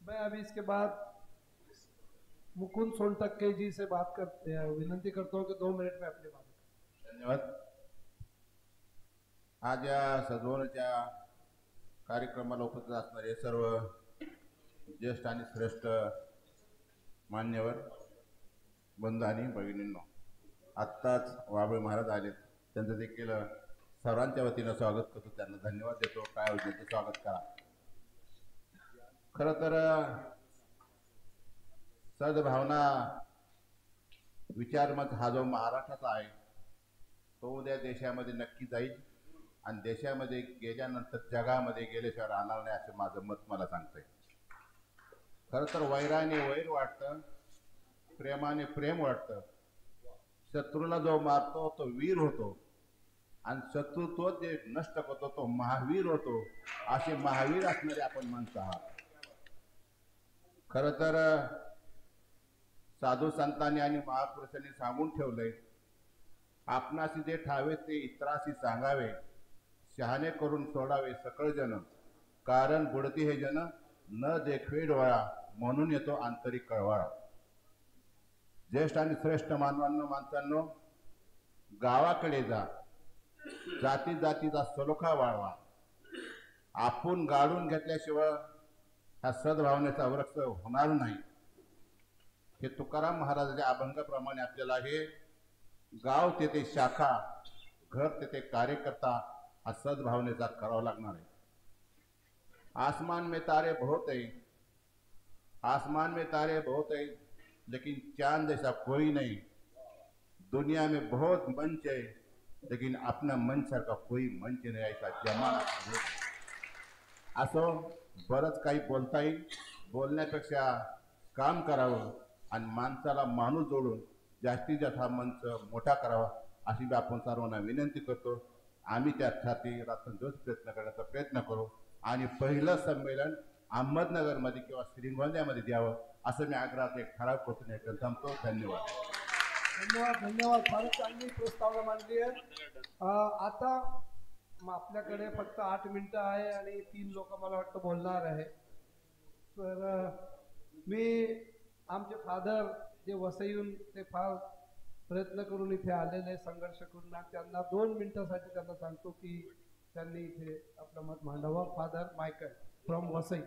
मैं अभी इसके बाद मुकुंद सोनटक्के जी से बात करते हैं, विनंती करता हूँ कि 2 मिनट में अपनी बात करें। धन्यवाद। आज या सद्भावनेच्या कार्यक्रमाला उपस्थित असणारे सर्व ज्येष्ठ आणि श्रेष्ठ मान्यवर बंधू आणि भगिनींनो, आत्ताच वाबळे महाराज आले, त्यांचं देखील सर्वांच्या वतीनं स्वागत करतो, त्यांना धन्यवाद देतो. काय त्यांचं स्वागत करा. खरं तर सद्भावना विचारमत हा जो महाराष्ट्राचा आहे तो उद्या देशामध्ये नक्की जाईल आणि देशामध्ये गेल्यानंतर जगामध्ये गेल्याशिवाय राहणार नाही असं माझं मत मला सांगतंय. खरं तर वैराने वैर वाटतं, प्रेमाने प्रेम वाटतं. शत्रूला जो मारतो तो वीर होतो आणि शत्रू तो जे नष्ट करतो तो महावीर होतो. असे महावीर असणारे आपण माणसं आहात. खरं तर साधू संतांनी आणि महापुरुषांनी सांगून ठेवलंय, आपणाशी जे ठावे ते इतराशी सांगावे, शहाणे करून सोडावे सकळ जन, कारण बुडती हे जन न देखवे डोळा, म्हणून येतो आंतरिक कळवळा. ज्येष्ठ आणि श्रेष्ठ माणसांनो, गावाकडे जा, जाती जातीचा सलोखा वाढवा. आपण गाडून घेतल्याशिवाय हा सद्भावनेचा वृक्ष होणार नाही. हे तुकाराम महाराजांच्या अभंगाप्रमाणे आपल्याला हे गाव तेथे शाखा, घर तेथे कार्यकर्ता हा सद्भावनेचा करावा लागणार आहे. आसमान में तारे बहुत है, आसमान में तारे बहुत है, लेकिन चांद जैसा कोई नहीं. दुनिया में बहुत मंच है, लेकिन अपना मंच सारखा कोई मंच नहीं. ऐसा जमाना असो. बरंच काही बोलता येईल, बोलण्यापेक्षा काम करावं आणि माणसाला माणूस जोडून जास्तीत जास्त हा मंच मोठा करावा अशी आपण सर्वांना विनंती करतो. आम्ही त्यासाठी रात्रंदिवस प्रयत्न करण्याचा प्रयत्न करू आणि पहिलं संमेलन अहमदनगरमध्ये किंवा श्रीगोंद्यामध्ये द्यावं असं मी आग्रहात एक ठराव करतो. थांबतो. धन्यवाद. धन्यवाद. धन्यवाद. फारच चांगली प्रस्तावना मांडली आहे. आता आपल्याकडे फक्त 8 मिनिटं आहे आणि 3 लोक मला वाटतं बोलणार आहे. तर मी आमचे फादर जे वसईहून ते फार प्रयत्न करून इथे आलेले, संघर्ष करून, त्यांना 2 मिनिटासाठी त्यांना सांगतो की त्यांनी इथे आपलं मत मांडावं. Father Michael from Vasai.